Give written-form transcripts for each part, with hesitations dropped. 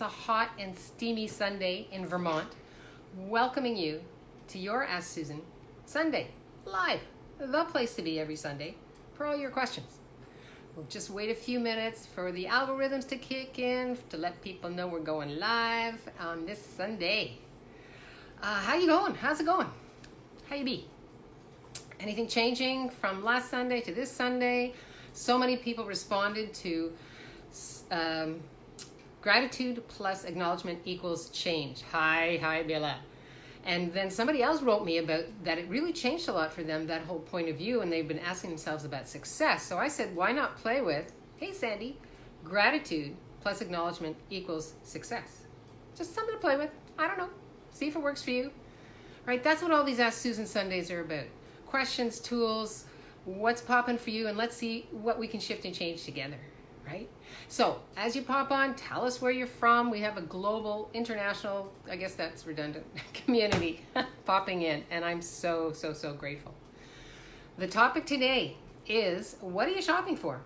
It's a hot and steamy Sunday in Vermont, welcoming you to your Ask Susan Sunday Live, the place to be every Sunday for all your questions. We'll just wait a few minutes for the algorithms to kick in to let people know we're going live on this Sunday. How you going? How's it going? How you be? Anything changing from last Sunday to this Sunday? So many people responded to gratitude plus acknowledgement equals change. Hi, Bella. And then somebody else wrote me about that it really changed a lot for them, that whole point of view, and they've been asking themselves about success. So I said, why not play with, hey Sandy, gratitude plus acknowledgement equals success. Just something to play with. I don't know. See if it works for you. Right? That's what all these Ask Susan Sundays are about. Questions, tools, what's popping for you, and let's see what we can shift and change together. Right? So as you pop on, tell us where you're from. We have a global, international, I guess that's redundant, community popping in, and I'm so grateful. The topic today is, what are you shopping for?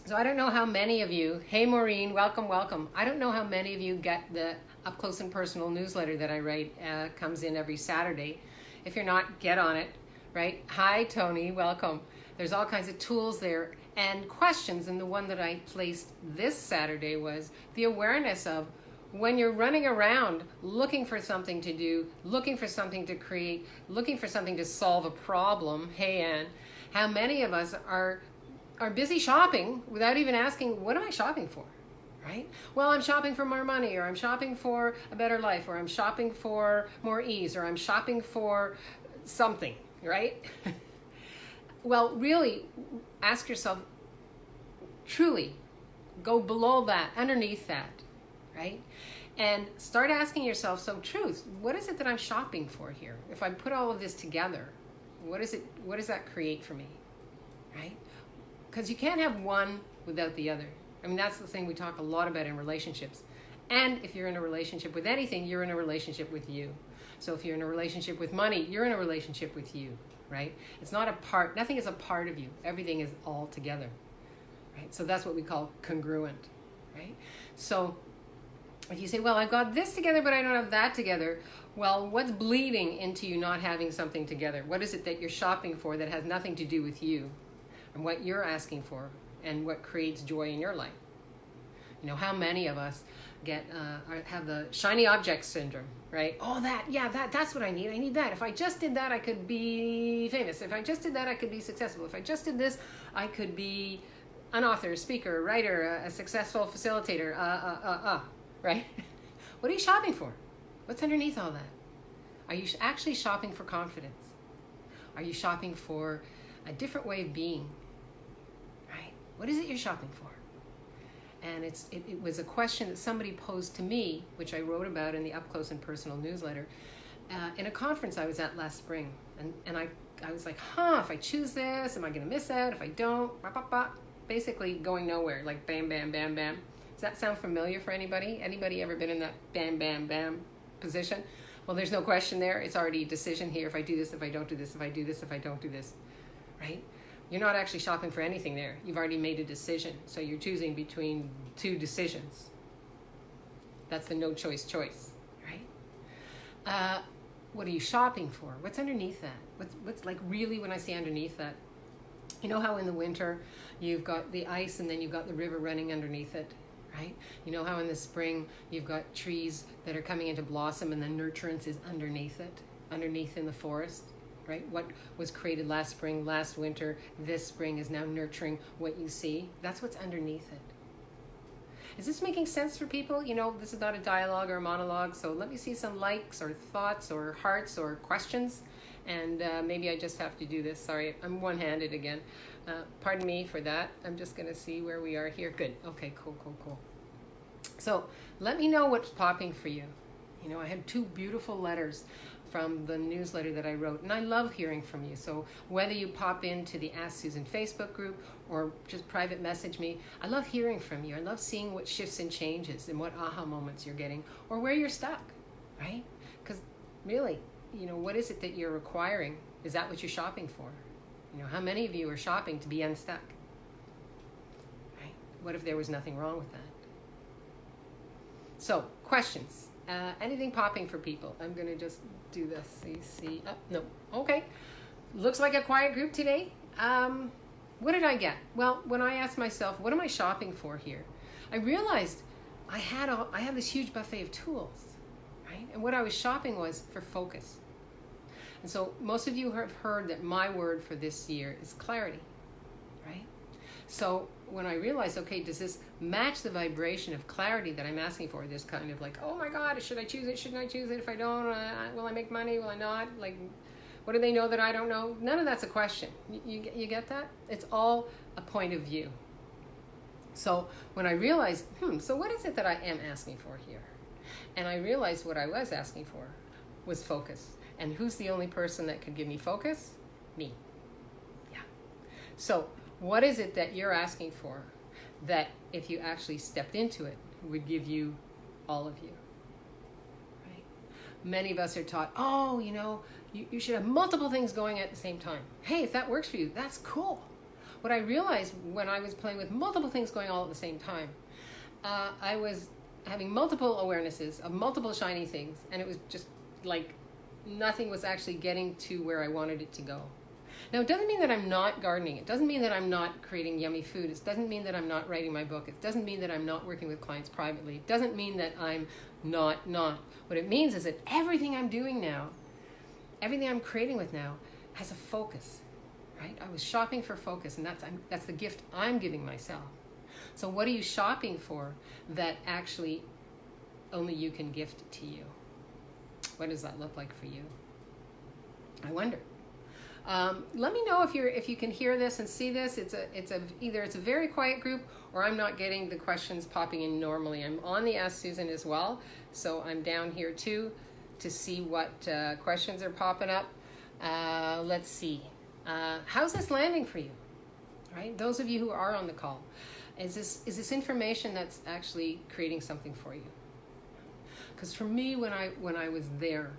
So I don't know how many of you, hey Maureen, welcome. I don't know how many of you get the up close and personal newsletter that I write, comes in every Saturday. If you're not, get on it, right? Hi Tony, welcome. There's all kinds of tools there and questions, and the one that I placed this Saturday was the awareness of when you're running around looking for something to do, looking for something to create, looking for something to solve a problem. Hey Ann, how many of us are busy shopping without even asking, what am I shopping for? Right? Well, I'm shopping for more money, or I'm shopping for a better life, or I'm shopping for more ease, or I'm shopping for something, right? Well, really ask yourself, truly go below that, underneath that, right? And start asking yourself, so truth, what is it that I'm shopping for here? If I put all of this together, what does that create for me, right? Because you can't have one without the other. I mean, that's the thing we talk a lot about in relationships. And if you're in a relationship with anything, you're in a relationship with you. So if you're in a relationship with money, you're in a relationship with you, right? It's not a part, nothing is a part of you. Everything is all together, right? So that's what we call congruent, right? So if you say, well, I've got this together, but I don't have that together. Well, what's bleeding into you not having something together? What is it that you're shopping for that has nothing to do with you and what you're asking for and what creates joy in your life? You know, how many of us have the shiny object syndrome, right? Oh, that's what I need. I need that. If I just did that, I could be famous. If I just did that, I could be successful. If I just did this, I could be an author, speaker, writer, a successful facilitator, right? What are you shopping for? What's underneath all that? Are you actually shopping for confidence? Are you shopping for a different way of being, right? What is it you're shopping for? And it was a question that somebody posed to me, which I wrote about in the Up Close and Personal newsletter, in a conference I was at last spring. And I was like, if I choose this, am I going to miss out? If I don't, basically going nowhere, like bam, bam, bam, bam. Does that sound familiar for anybody? Anybody ever been in that bam, bam, bam position? Well, there's no question there. It's already a decision here. If I do this, if I don't do this, if I do this, if I don't do this, right? You're not actually shopping for anything there. You've already made a decision. So you're choosing between two decisions. That's the no choice, right? What are you shopping for? What's underneath that? What's like really when I say underneath that? You know how in the winter you've got the ice and then you've got the river running underneath it, right? You know how in the spring you've got trees that are coming into blossom and the nurturance is underneath it, underneath in the forest? Right? What was created last spring, last winter, this spring is now nurturing what you see. That's what's underneath it. Is this making sense for people? You know, this is not a dialogue or a monologue, so let me see some likes or thoughts or hearts or questions. And maybe I just have to do this. Sorry, I'm one-handed again. Pardon me for that. I'm just going to see where we are here. Good. Okay, cool. So let me know what's popping for you. You know, I had 2 beautiful letters from the newsletter that I wrote, and I love hearing from you. So whether you pop into the Ask Susan Facebook group or just private message me, I love hearing from you. I love seeing what shifts and changes and what aha moments you're getting or where you're stuck, right? Because really, you know, what is it that you're requiring? Is that what you're shopping for? You know, how many of you are shopping to be unstuck, right? What if there was nothing wrong with that? So, questions. Anything popping for people? I'm going to just do this. See. Oh, no. Okay. Looks like a quiet group today. What did I get? Well, when I asked myself, what am I shopping for here? I realized I have this huge buffet of tools, right? And what I was shopping was for focus. And so most of you have heard that my word for this year is clarity, right? So when I realized, okay, does this match the vibration of clarity that I'm asking for? This kind of like, oh my God, should I choose it? Shouldn't I choose it? If I don't, will I make money? Will I not? Like, what do they know that I don't know? None of that's a question. You get that? It's all a point of view. So when I realized, so what is it that I am asking for here? And I realized what I was asking for was focus. And who's the only person that could give me focus? Me. Yeah. So what is it that you're asking for that if you actually stepped into it would give you all of you? Right? Many of us are taught, you should have multiple things going at the same time. Hey, if that works for you, that's cool. What I realized when I was playing with multiple things going all at the same time, I was having multiple awarenesses of multiple shiny things, and it was just like nothing was actually getting to where I wanted it to go. Now, it doesn't mean that I'm not gardening. It doesn't mean that I'm not creating yummy food. It doesn't mean that I'm not writing my book. It doesn't mean that I'm not working with clients privately. It doesn't mean that I'm not. What it means is that everything I'm doing now, everything I'm creating with now, has a focus, right? I was shopping for focus, and that's the gift I'm giving myself. So what are you shopping for that actually only you can gift to you? What does that look like for you? I wonder. Let me know if you can hear this and see this. Either it's a very quiet group, or I'm not getting the questions popping in normally. I'm on the Ask Susan as well, so I'm down here too to see what questions are popping up. Let's see. How's this landing for you? Right? Those of you who are on the call, is this information that's actually creating something for you? Because for me, when I was there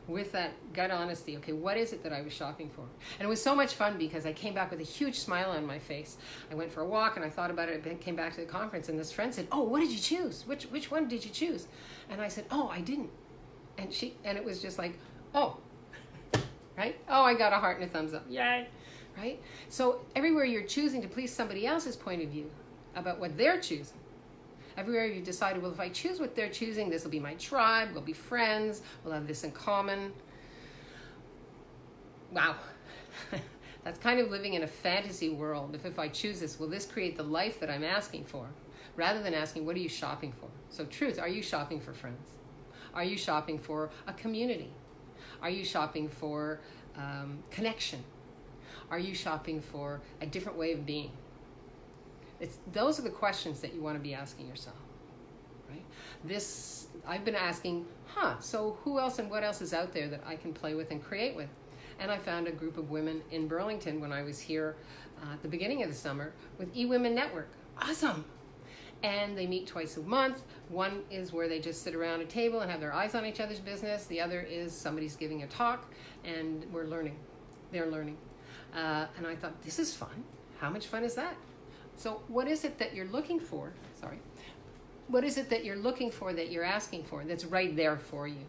with that gut honesty, okay, what is it that I was shopping for? And it was so much fun because I came back with a huge smile on my face. I went for a walk and I thought about it. I came back to the conference and this friend said, "Oh, what did you choose? Which one did you choose?" And I said, "Oh, I didn't." And it was just like, "Oh," right? "Oh, I got a heart and a thumbs up. Yay!" Right? So everywhere you're choosing to please somebody else's point of view about what they're choosing, everywhere you decided, well, if I choose what they're choosing, this will be my tribe, we'll be friends, we'll have this in common. Wow. That's kind of living in a fantasy world. If I choose this, will this create the life that I'm asking for? Rather than asking, what are you shopping for? So truth, are you shopping for friends? Are you shopping for a community? Are you shopping for connection? Are you shopping for a different way of being? Those are the questions that you want to be asking yourself, right? I've been asking, so who else and what else is out there that I can play with and create with? And I found a group of women in Burlington when I was here at the beginning of the summer with eWomen Network. Awesome. And they meet twice a month. One is where they just sit around a table and have their eyes on each other's business. The other is somebody's giving a talk and we're learning. They're learning. And I thought, this is fun. How much fun is that? So what is it that you're looking for? What is it that you're looking for, that you're asking for, that's right there for you,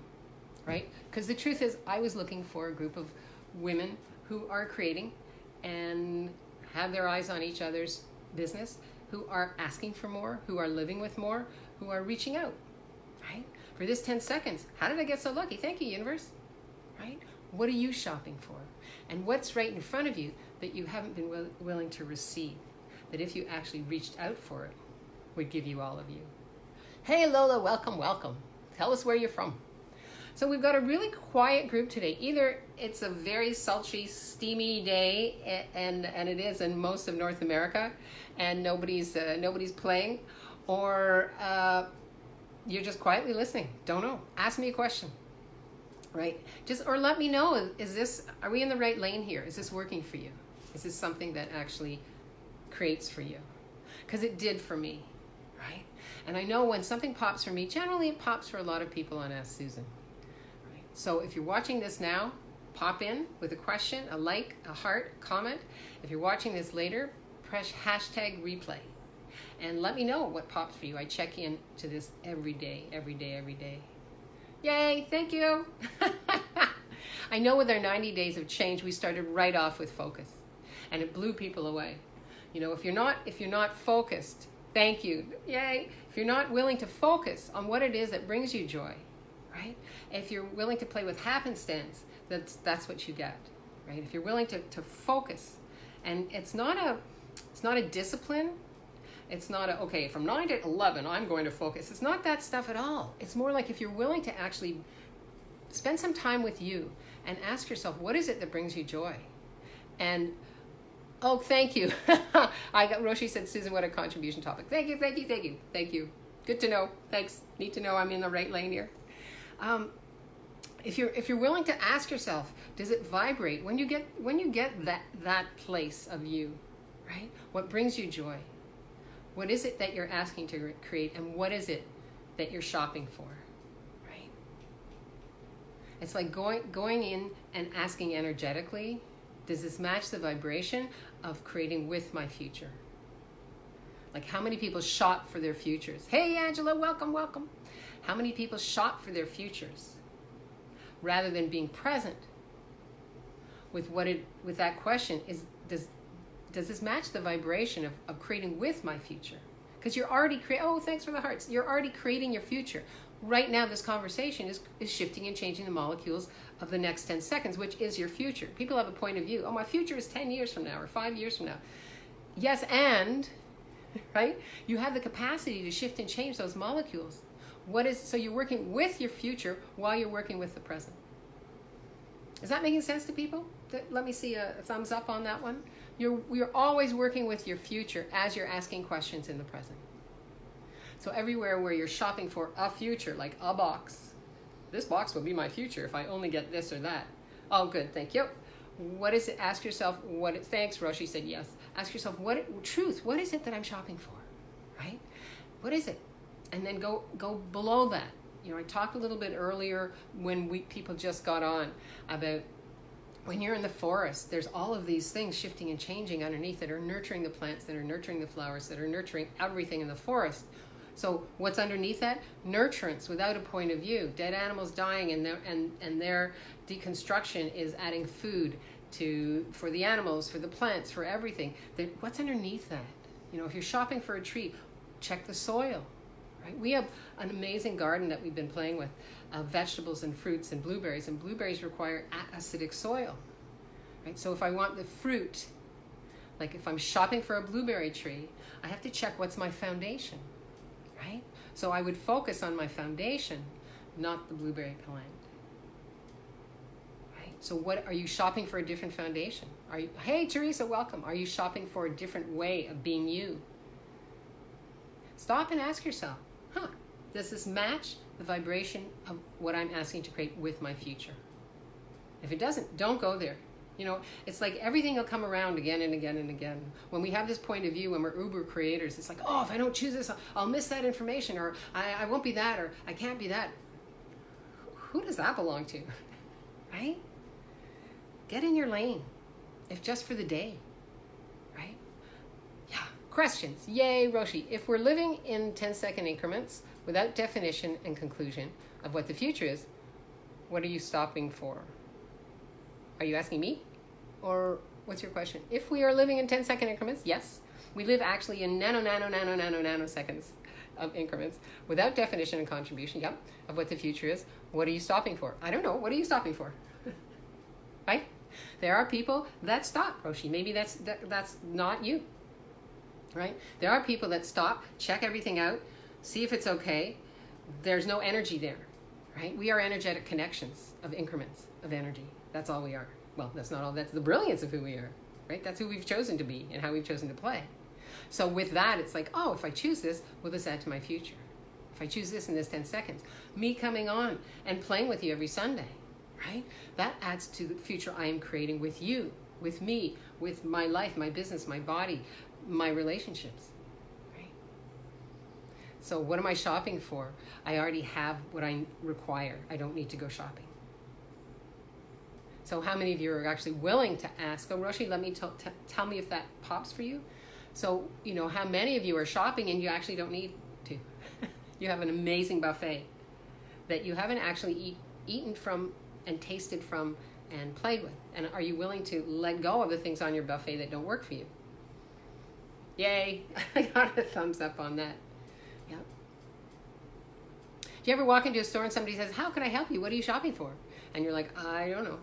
right? Because the truth is, I was looking for a group of women who are creating and have their eyes on each other's business, who are asking for more, who are living with more, who are reaching out, right? For this 10 seconds, how did I get so lucky? Thank you, universe, right? What are you shopping for? And what's right in front of you that you haven't been willing to receive? That if you actually reached out for it, would give you all of you. Hey Lola, welcome, welcome. Tell us where you're from. So we've got a really quiet group today. Either it's a very sultry, steamy day, and it is in most of North America, and nobody's playing, or you're just quietly listening. Don't know. Ask me a question, right? Or let me know. Are we in the right lane here? Is this working for you? Is this something that actually creates for you? Because it did for me, right? And I know when something pops for me, generally it pops for a lot of people on Ask Susan. Right? So if you're watching this now, pop in with a question, a like, a heart, a comment. If you're watching this later, press hashtag replay. And let me know what pops for you. I check in to this every day, every day, every day. Yay, thank you. I know with our 90 days of change, we started right off with focus, and it blew people away. You know, if you're not focused, thank you, yay. If you're not willing to focus on what it is that brings you joy, right? If you're willing to play with happenstance, that's what you get, right? If you're willing to focus, and it's not a discipline. It's not a, okay, from 9 to 11, I'm going to focus. It's not that stuff at all. It's more like if you're willing to actually spend some time with you and ask yourself, what is it that brings you joy? And, oh, thank you. Roshi said, Susan, what a contribution topic. Thank you, thank you, thank you, thank you. Good to know. Thanks. Need to know I'm in the right lane here. If you're willing to ask yourself, does it vibrate when you get that place of you, right? What brings you joy? What is it that you're asking to create, and what is it that you're shopping for, right? It's like going in and asking energetically, does this match the vibration of creating with my future? Like, how many people shop for their futures? Hey, Angela, welcome, welcome. How many people shop for their futures rather than being present with with that question is, does this match the vibration of creating with my future? Because you're already oh, thanks for the hearts. You're already creating your future. Right now, this conversation is shifting and changing the molecules of the next 10 seconds, which is your future. People have a point of view. Oh, my future is 10 years from now or 5 years from now. Yes, and, right? You have the capacity to shift and change those molecules. So you're working with your future while you're working with the present. Is that making sense to people? Let me see a thumbs up on that one. You're always working with your future as you're asking questions in the present. So everywhere where you're shopping for a future, like a box, this box will be my future if I only get this or that. Oh, good, thank you. What is it? Ask yourself, thanks, Roshi said yes. Ask yourself, what is it that I'm shopping for, right? What is it? And then go below that. You know, I talked a little bit earlier when people just got on about when you're in the forest, there's all of these things shifting and changing underneath that are nurturing the plants, that are nurturing the flowers, that are nurturing everything in the forest. So what's underneath that? Nurturance without a point of view. Dead animals dying, and their deconstruction is adding food for the animals, for the plants, for everything. What's underneath that? You know, if you're shopping for a tree, check the soil. Right? We have an amazing garden that we've been playing with, vegetables and fruits and blueberries require acidic soil. Right? So if I want the fruit, like if I'm shopping for a blueberry tree, I have to check what's my foundation. Right? So I would focus on my foundation, not the blueberry plant. Right? So what are you shopping for? A different foundation? Hey Teresa, welcome. Are you shopping for a different way of being you? Stop and ask yourself, does this match the vibration of what I'm asking to create with my future? If it doesn't, don't go there. You know, it's like everything will come around again and again and again. When we have this point of view, when we're uber creators, it's like, oh, if I don't choose this, I'll miss that information, or I won't be that, or I can't be that. Who does that belong to? Right? Get in your lane, if just for the day. Right? Yeah. Questions. Yay, Roshi. If we're living in 10-second increments without definition and conclusion of what the future is, what are you stopping for? Are you asking me? Or what's your question? If we are living in 10-second increments, yes. We live actually in nanoseconds of increments without definition and contribution, yep, of what the future is. What are you stopping for? I don't know. What are you stopping for? Right? There are people that stop, Roshi. Maybe that's not you. Right? There are people that stop, check everything out, see if it's okay. There's no energy there. Right? We are energetic connections of increments of energy. That's all we are. Well, that's not all. That's the brilliance of who we are, right? That's who we've chosen to be and how we've chosen to play. So with that, it's like, oh, if I choose this, will this add to my future? If I choose this in this 10 seconds, me coming on and playing with you every Sunday, right? That adds to the future I am creating with you, with me, with my life, my business, my body, my relationships, right? So what am I shopping for? I already have what I require. I don't need to go shopping. So how many of you are actually willing to ask, oh, Roshi, let me tell me if that pops for you. So, you know, how many of you are shopping and you actually don't need to? You have an amazing buffet that you haven't actually eaten from and tasted from and played with. And are you willing to let go of the things on your buffet that don't work for you? Yay, I got a thumbs up on that. Yep. Do you ever walk into a store and somebody says, how can I help you? What are you shopping for? And you're like, I don't know.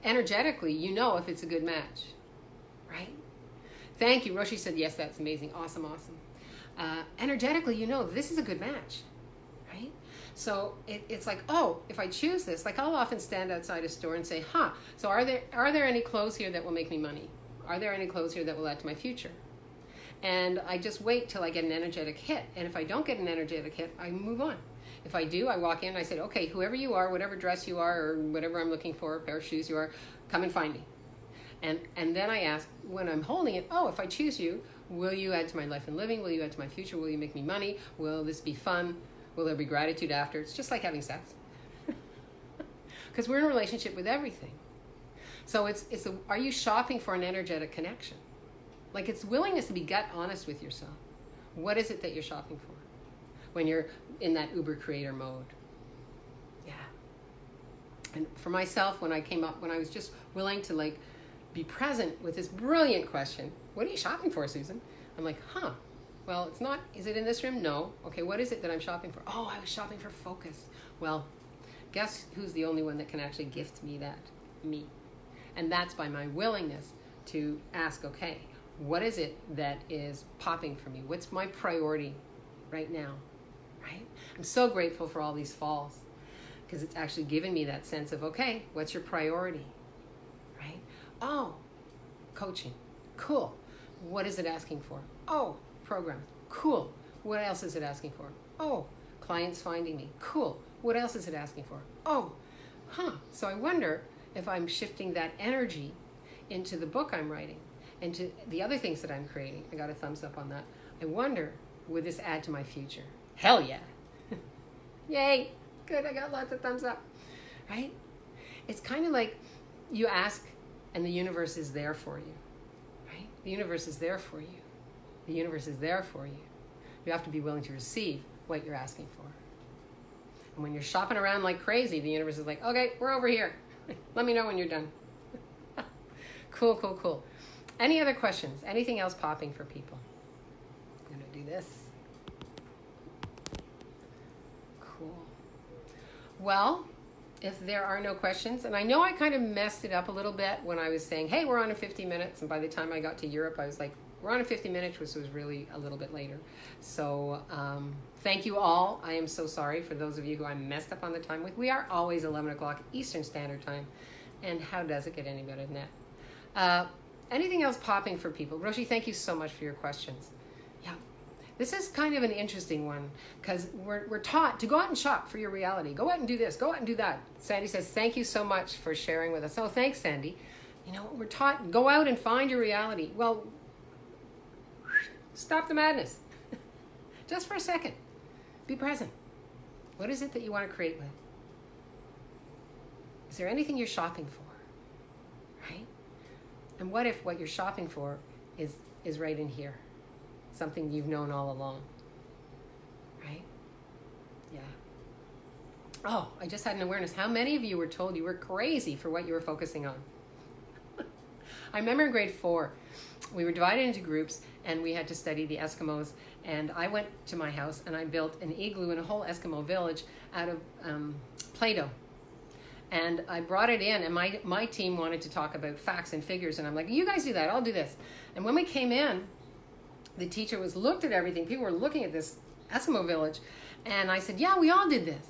Energetically, you know if it's a good match, right? Thank you. Roshi said, yes, that's amazing. Awesome, awesome. Energetically, you know this is a good match, right? So it's like, oh, if I choose this, like I'll often stand outside a store and say, so are there any clothes here that will make me money? Are there any clothes here that will add to my future? And I just wait till I get an energetic hit. And if I don't get an energetic hit, I move on. If I do, I walk in and I say, okay, whoever you are, whatever dress you are, or whatever I'm looking for, a pair of shoes you are, come and find me. And then I ask, when I'm holding it, oh, if I choose you, will you add to my life and living? Will you add to my future? Will you make me money? Will this be fun? Will there be gratitude after? It's just like having sex. Because we're in a relationship with everything. So are you shopping for an energetic connection? Like it's willingness to be gut honest with yourself. What is it that you're shopping for when you're in that Uber creator mode? Yeah. And for myself, when I was just willing to like be present with this brilliant question, what are you shopping for, Susan? I'm like, well, it's not, is it in this room? No. Okay, what is it that I'm shopping for? Oh, I was shopping for focus. Well, guess who's the only one that can actually gift me that? Me. And that's by my willingness to ask, okay, what is it that is popping for me? What's my priority right now, right? I'm so grateful for all these falls because it's actually given me that sense of, okay, what's your priority, right? Oh, coaching, cool. What is it asking for? Oh, program, cool. What else is it asking for? Oh, clients finding me, cool. What else is it asking for? Oh, so I wonder if I'm shifting that energy into the book I'm writing, into the other things that I'm creating. I got a thumbs up on that. I wonder, would this add to my future? Hell yeah. Yay. Good, I got lots of thumbs up. Right? It's kind of like you ask and the universe is there for you. Right? The universe is there for you. The universe is there for you. You have to be willing to receive what you're asking for. And when you're shopping around like crazy, the universe is like, okay, we're over here. Let me know when you're done. Cool, cool, cool. Any other questions? Anything else popping for people? I'm going to do this. Cool. Well, if there are no questions, and I know I kind of messed it up a little bit when I was saying, hey, we're on in 50 minutes. And by the time I got to Europe, I was like, we're on in 50 minutes, which was really a little bit later. So thank you all. I am so sorry for those of you who I messed up on the time with. We are always 11 o'clock Eastern Standard Time. And how does it get any better than that? Anything else popping for people? Roshi, thank you so much for your questions. Yeah, this is kind of an interesting one because we're taught to go out and shop for your reality. Go out and do this. Go out and do that. Sandy says, thank you so much for sharing with us. Oh, thanks, Sandy. You know, we're taught, go out and find your reality. Well, stop the madness. Just for a second. Be present. What is it that you want to create with? Is there anything you're shopping for? Right? And what if what you're shopping for is right in here? Something you've known all along. Right? Yeah. Oh, I just had an awareness. How many of you were told you were crazy for what you were focusing on? I remember in grade 4, we were divided into groups and we had to study the Eskimos. And I went to my house and I built an igloo in a whole Eskimo village out of Play-Doh. And I brought it in, and my team wanted to talk about facts and figures, and I'm like, you guys do that, I'll do this. And when we came in, the teacher looked at everything. People were looking at this Eskimo village, and I said, yeah, we all did this.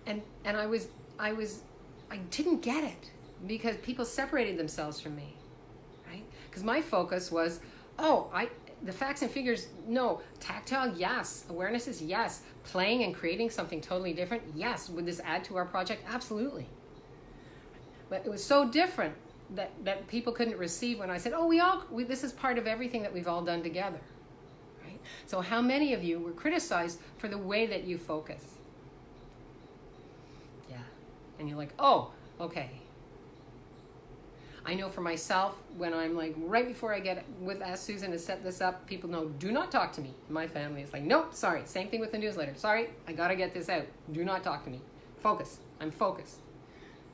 And I didn't get it because people separated themselves from me, right? Because my focus was, the facts and figures, no. Tactile, yes. Awareness is yes. Playing and creating something totally different, yes. Would this add to our project? Absolutely. But it was so different that people couldn't receive when I said, this is part of everything that we've all done together. Right? So how many of you were criticized for the way that you focus? Yeah. And you're like, oh, okay. I know for myself, when I'm like, right before I get with Ask Susan to set this up, people know, do not talk to me. My family is like, nope, sorry. Same thing with the newsletter. Sorry, I got to get this out. Do not talk to me. Focus. I'm focused.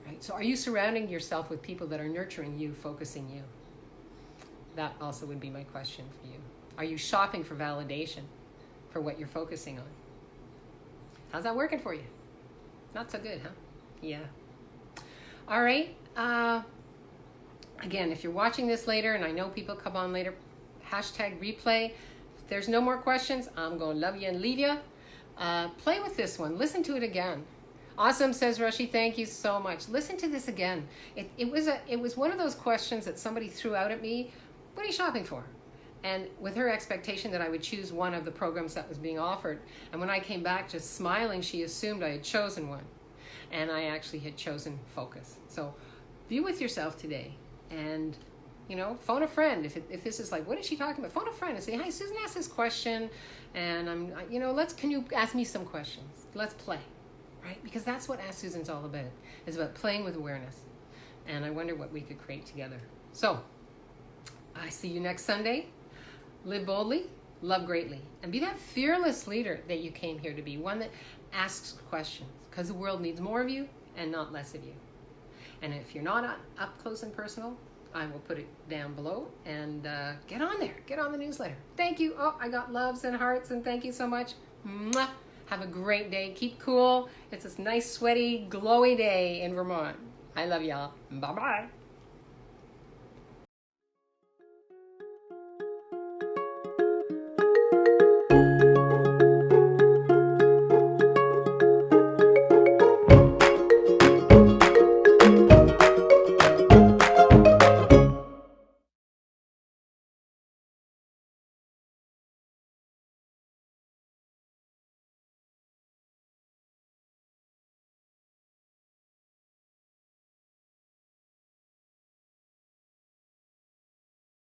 Right? So are you surrounding yourself with people that are nurturing you, focusing you? That also would be my question for you. Are you shopping for validation for what you're focusing on? How's that working for you? Not so good, huh? Yeah. All right. Again, if you're watching this later, and I know people come on later, hashtag replay. If there's no more questions, I'm going to love you and leave you. Play with this one. Listen to it again. Awesome, says Rushi. Thank you so much. Listen to this again. It was one of those questions that somebody threw out at me. What are you shopping for? And with her expectation that I would choose one of the programs that was being offered. And when I came back just smiling, she assumed I had chosen one. And I actually had chosen Focus. So be with yourself today. And, phone a friend. If this is like, what is she talking about? Phone a friend and say, hi, Susan asked this question. And can you ask me some questions? Let's play, right? Because that's what Ask Susan's all about. It's about playing with awareness. And I wonder what we could create together. So I see you next Sunday. Live boldly, love greatly, and be that fearless leader that you came here to be, one that asks questions, because the world needs more of you and not less of you. And if you're not up close and personal, I will put it down below, and get on there. Get on the newsletter. Thank you. Oh, I got loves and hearts, and thank you so much. Mwah. Have a great day. Keep cool. It's this nice, sweaty, glowy day in Vermont. I love y'all. Bye-bye.